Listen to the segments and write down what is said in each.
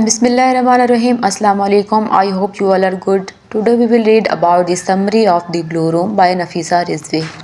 Bismillahirrahmanirrahim. Assalamu alaikum. I hope you all are good. Today we will read about the summary of the Blue Room by Nafisa Rizvi.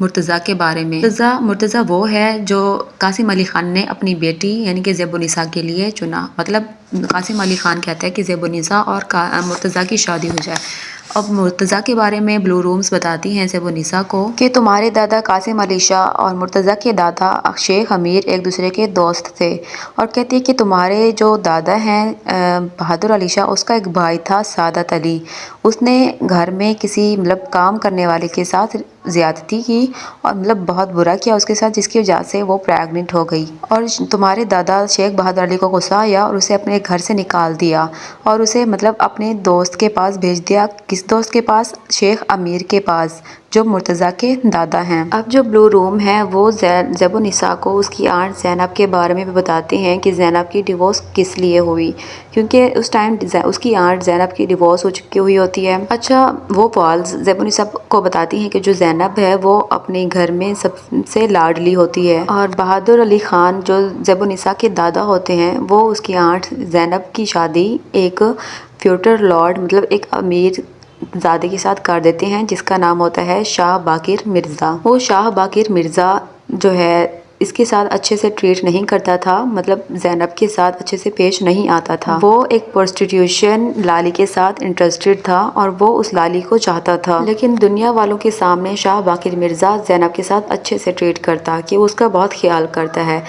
Murtaza کے بارے میں۔ مرتضیٰ وہ ہے جو قاسم علی خان نے اپنی بیٹی یعنی کہ زیب النساء کے لیے چنا، مطلب قاسم علی خان کہتا ہے کہ زیب النساء اور مرتضیٰ کی شادی ہو جائے۔ اب مرتضیٰ کے بارے میں بلو رومز بتاتی ہیں زیب النساء کو کہ تمہارے دادا قاسم علی شاہ اور مرتضیٰ کے دادا شیخ امیر ایک دوسرے کے دوست تھے، اور کہتی ہے کہ تمہارے جو دادا ہیں بہادر علی شاہ، اس کا ایک بھائی تھا سعادت علی، اس نے گھر میں کسی مطلب کام کرنے والے کے ساتھ زیادتی کی اور مطلب بہت برا کیا اس کے ساتھ، جس کی وجہ سے وہ پریگننٹ ہو گئی، اور تمہارے دادا شیخ بہادر علی کو غصہ آیا اور اسے اپنے گھر سے نکال دیا اور اسے مطلب اپنے دوست کے پاس بھیج دیا۔ کس دوست کے پاس؟ شیخ امیر کے پاس، جو مرتضیٰ کے دادا ہیں۔ اب جو بلو روم ہے وہ زیب النساء کو اس کی آنٹ زینب کے بارے میں بھی بتاتے ہیں کہ زینب کی ڈیورس کس لیے ہوئی، کیونکہ اس ٹائم اس کی آنٹ زینب کی ڈیورس ہو چکی ہوئی ہوتی ہے۔ اچھا، وہ والز زیب النساء کو بتاتی ہیں کہ جو زینب ہے وہ اپنے گھر میں سب سے لاڈلی ہوتی ہے، اور بہادر علی خان جو زیب النساء کے دادا ہوتے ہیں وہ اس کی آنٹ زینب کی شادی ایک فیوڈل لارڈ مطلب ایک امیر زادے کے ساتھ کر دیتے ہیں، جس کا نام ہوتا ہے شاہ باقر مرزا۔ وہ شاہ باقر مرزا جو ہے اس کے ساتھ اچھے سے ٹریٹ نہیں کرتا تھا، مطلب زینب کے ساتھ اچھے سے پیش نہیں آتا تھا۔ وہ ایک پروسٹیٹیوشن لالی کے ساتھ انٹرسٹڈ تھا اور وہ اس لالی کو چاہتا تھا، لیکن دنیا والوں کے سامنے شاہ باقر مرزا زینب کے ساتھ اچھے سے ٹریٹ کرتا کہ وہ اس کا بہت خیال کرتا ہے،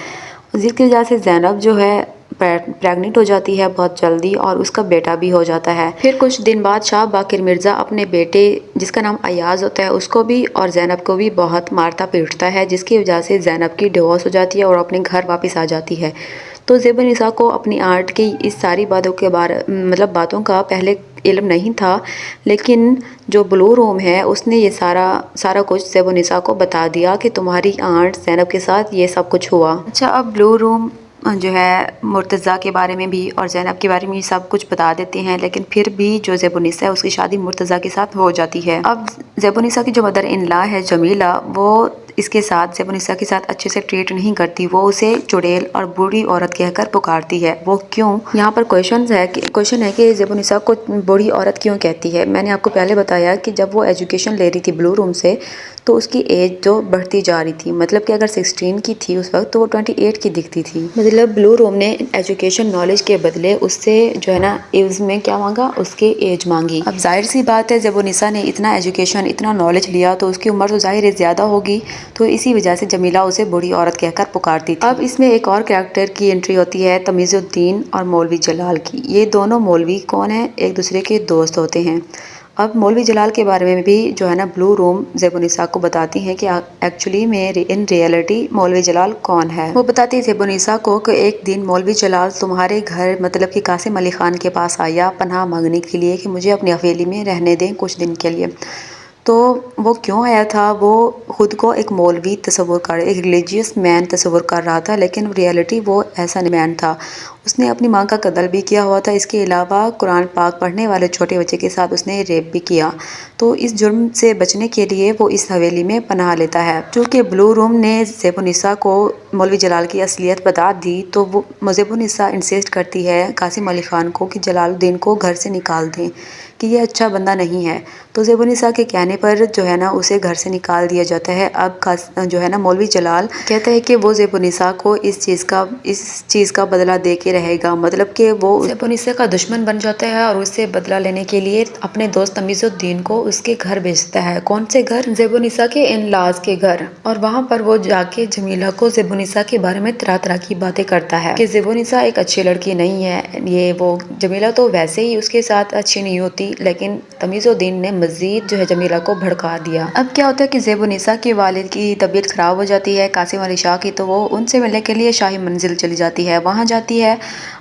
جس کی وجہ سے زینب جو ہے پریگننٹ ہو جاتی ہے بہت جلدی، اور اس کا بیٹا بھی ہو جاتا ہے۔ پھر کچھ دن بعد شاہ باقر مرزا اپنے بیٹے جس کا نام ایاز ہوتا ہے اس کو بھی اور زینب کو بھی بہت مارتا پیٹتا ہے، جس کی وجہ سے زینب کی ڈیورس ہو جاتی ہے اور اپنے گھر واپس آ جاتی ہے۔ تو زیب النساء کو اپنی آنٹ کی اس ساری باتوں کے باتوں کا پہلے علم نہیں تھا، لیکن جو بلو روم ہے اس نے یہ سارا کچھ زیب النساء کو بتا دیا کہ تمہاری آنٹ زینب کے ساتھ یہ سب کچھ ہوا۔ اچھا، اب بلو روم جو ہے مرتضیٰ کے بارے میں بھی اور زینب کے بارے میں سب کچھ بتا دیتے ہیں، لیکن پھر بھی جو زیب النساء ہے اس کی شادی مرتضیٰ کے ساتھ ہو جاتی ہے۔ اب زیب النساء کی جو مدر ان لا ہے جمیلہ، وہ اس کے ساتھ زیب النساء کے ساتھ اچھے سے ٹریٹ نہیں کرتی، وہ اسے چڑیل اور بوڑھی عورت کہہ کر پکارتی ہے۔ وہ کیوں؟ یہاں پر کویشچن ہے کہ زیب النساء کو بوڑھی عورت کیوں کہتی ہے۔ میں نے آپ کو پہلے بتایا کہ جب وہ ایجوکیشن لے رہی تھی بلو روم سے تو اس کی ایج جو بڑھتی جا رہی تھی، مطلب کہ اگر 16 کی تھی اس وقت تو وہ 28 کی دکھتی تھی۔ مطلب بلو روم نے ایجوکیشن نالج کے بدلے اس سے جو ہے نا ایوز میں کیا مانگا، اس کے ایج مانگی۔ اب ظاہر سی بات ہے زیب النساء نے اتنا ایجوکیشن اتنا نالج لیا تو اس کی عمر تو ظاہر ہے زیادہ ہوگی، تو اسی وجہ سے جمیلہ اسے بوڑھی عورت کہہ کر پکارتی تھی۔ اب اس میں ایک اور کریکٹر کی انٹری ہوتی ہے تمیز الدین اور مولوی جلال کی۔ یہ دونوں مولوی کون ہیں؟ ایک دوسرے کے دوست ہوتے ہیں۔ اب مولوی جلال کے بارے میں بھی جو ہے نا بلو روم زیب النساء کو بتاتی ہیں کہ ایکچولی میں ان ریئلٹی مولوی جلال کون ہے۔ وہ بتاتی ہے زیب النساء کو کہ ایک دن مولوی جلال تمہارے گھر مطلب کہ قاسم علی خان کے پاس آیا پناہ مانگنے کے لیے کہ مجھے اپنی حویلی میں رہنے دیں کچھ دن کے لیے۔ تو وہ کیوں آیا تھا؟ وہ خود کو ایک مولوی ایک ریلیجیس مین تصور کر رہا تھا، لیکن ریئلٹی وہ ایسا مین تھا۔ اس نے اپنی ماں کا قتل بھی کیا ہوا تھا، اس کے علاوہ قرآن پاک پڑھنے والے چھوٹے بچے کے ساتھ اس نے ریپ بھی کیا۔ تو اس جرم سے بچنے کے لیے وہ اس حویلی میں پناہ لیتا ہے۔ چونکہ بلو روم نے زیب النساء کو مولوی جلال کی اصلیت بتا دی تو وہ زیب النساء انسسٹ کرتی ہے قاسم علی خان کو کہ جلال الدین کو گھر سے نکال دیں کہ یہ اچھا بندہ نہیں ہے۔ تو زیب النساء کے کہنے پر جو ہے نا اسے گھر سے نکال دیا جاتا ہے۔ اب جو ہے نا مولوی جلال کہتا ہے کہ وہ زیب النساء کو اس چیز کا بدلہ دے کے رہے گا، مطلب کہ وہ زیب النساء کا دشمن بن جاتا ہے اور اس سے بدلہ لینے کے لیے اپنے دوست تمیز الدین کو اس کے گھر بھیجتا ہے۔ کون سے گھر؟ زیب النساء کے ان لاز کے گھر۔ اور وہاں پر وہ جا کے جمیلہ کو زیب النساء کے بارے میں طرح طرح کی باتیں کرتا ہے کہ زیب النساء ایک اچھی لڑکی نہیں ہے، یہ وہ جمیلہ تو ویسے ہی اس کے ساتھ اچھی نہیں ہوتی، لیکن تمیز الدین نے مزید جو ہے جمیلہ کو بھڑکا دیا۔ اب کیا ہوتا ہے کہ زیب النساء کے والد کی طبیعت خراب ہو جاتی ہے قاسم علی شاہ کی، تو وہ ان سے ملنے کے لیے شاہی منزل چلی جاتی ہے، وہاں جاتی ہے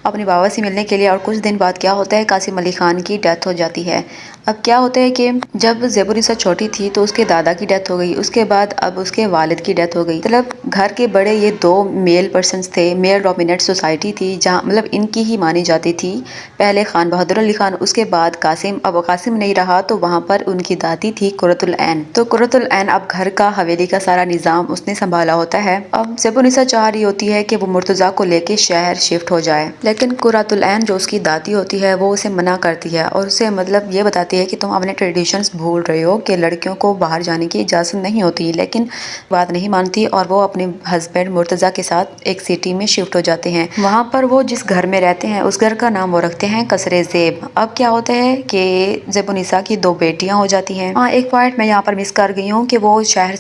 اپنے بابا سے ملنے کے لیے۔ اور کچھ دن بعد کیا ہوتا ہے، قاسم علی خان کی ڈیتھ ہو جاتی ہے۔ اب کیا ہوتا ہے کہ جب زیب النساء چھوٹی تھی تو اس کے دادا کی ڈیتھ ہو گئی، اس کے بعد اب اس کے والد کی ڈیتھ ہو گئی۔ مطلب گھر کے بڑے یہ دو میل پرسنز تھے، میل ڈومینیٹ سوسائٹی تھی جہاں مطلب ان کی ہی مانی جاتی تھی۔ پہلے خان بہادر علی خان، اس کے بعد قاسم۔ اب قاسم نہیں رہا تو وہاں پر ان کی دادی تھی قرۃ العین۔ تو قرۃ العین اب گھر کا حویلی کا سارا نظام اس نے سنبھالا ہوتا ہے۔ اب زیب النساء چاہ رہی ہوتی ہے کہ وہ مرتضیٰ کو لے کے شہر شفٹ ہو جائے، لیکن قرۃ العین جو اس کی دادی ہوتی ہے وہ اسے منع کرتی ہے اور اسے مطلب یہ بتاتی جاتی ہے کہ تم اپنے ٹریڈیشنز بھول رہے ہو کہ لڑکیوں کو باہر جانے کی اجازت نہیں ہوتی، لیکن بات نہیں مانتی اور وہ اپنے ہسبینڈ مرتضیٰ کے ساتھ ایک سٹی میں شفٹ ہو جاتے ہیں۔ وہاں پر وہ جس گھر میں رہتے ہیں اس گھر کا نام وہ رکھتے ہیں قصر زیب۔ اب کیا ہوتا ہے کہ زیب النساء کی 2 بیٹیاں ہو جاتی ہیں۔ ایک پوائنٹ میں یہاں پر مس کر گئی ہوں کہ وہ شہر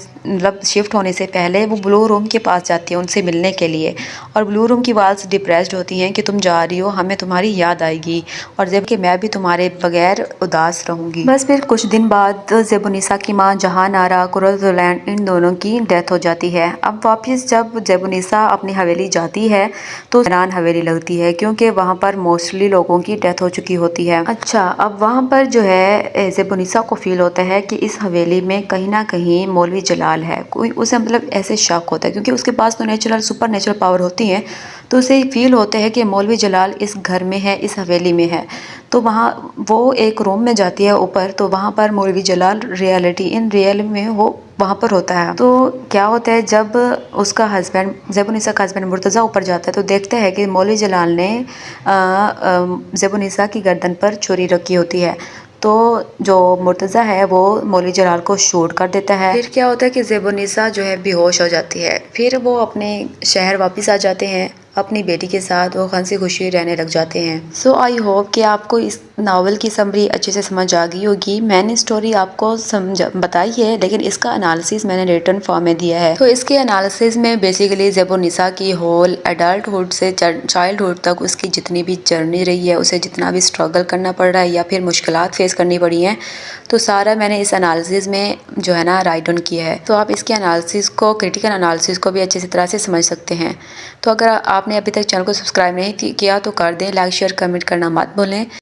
شفٹ ہونے سے پہلے وہ بلو روم کے پاس جاتی ہے ان سے ملنے کے لیے، اور بلو روم کی والز ڈپریسڈ ہوتی ہیں کہ تم جا رہی ہو، ہمیں تمہاری یاد آئے گی، اور زیب کہ میں بھی تمہارے بغیر اداس رہوں گی۔ بس پھر کچھ دن بعد زیب النساء کی ماں جہان آرا، قرۃ ان دونوں کی ڈیتھ ہو جاتی ہے۔ اب واپس جب زیب النساء اپنی حویلی جاتی ہے تو ویران حویلی لگتی ہے کیونکہ وہاں پر موسٹلی لوگوں کی ڈیتھ ہو چکی ہوتی ہے۔ اچھا، اب وہاں پر جو ہے زیب النساء کو فیل ہوتا ہے کہ اس حویلی میں کہیں نہ کہیں مولوی جلال ہے، کوئی اسے مطلب ایسے شک ہوتا ہے کیونکہ اس کے پاس تو نیچرل سپر نیچرل پاور ہوتی ہیں، تو اسے فیل ہوتا ہے کہ مولوی جلال اس گھر میں ہے، اس حویلی میں ہے۔ تو وہاں وہ ایک روم میں جاتی ہے اوپر، تو وہاں پر مولوی جلال ریئل میں وہ وہاں پر ہوتا ہے۔ تو کیا ہوتا ہے جب اس کا ہسبینڈ زیب النساء کا ہسبینڈ مرتضیٰ اوپر جاتا ہے تو دیکھتا ہے کہ مولوی جلال نے زیب النساء کی گردن پر چھری رکھی ہوتی ہے، تو جو مرتضیٰ ہے وہ مولوی جلال کو شوٹ کر دیتا ہے۔ پھر کیا ہوتا ہے کہ زیب النساء جو ہے بے ہوش ہو جاتی ہے، پھر وہ اپنے شہر واپس آ جاتے ہیں اپنی بیٹی کے ساتھ، وہ ہنسی خوشی رہنے لگ جاتے ہیں۔ سو آئی ہوپ کہ آپ کو اس ناول کی سمری اچھے سے سمجھ آ گئی ہوگی۔ میں نے اسٹوری آپ کو بتائی ہے لیکن اس کا انالیسس میں نے ریٹن فارم میں دیا ہے۔ تو اس کے انالیسس میں بیسیکلی زیب النساء کی ہول ایڈلٹ ہوڈ سے چائلڈ ہوڈ تک اس کی جتنی بھی جرنی رہی ہے، اسے جتنا بھی اسٹرگل کرنا پڑ رہا ہے یا پھر مشکلات فیس کرنی پڑی ہیں، تو سارا میں نے اس انالیسس میں جو ہے نا رائٹ ڈاؤن کیا ہے۔ تو آپ اس کے انالیسس کو، کریٹیکل انالیسس کو بھی اچھی طرح سے سمجھ سکتے ہیں۔ تو اگر آپ نے ابھی تک چینل کو سبسکرائب نہیں کیا تو کر دیں، لائک شیئر کمنٹ کرنا مت بھولیں۔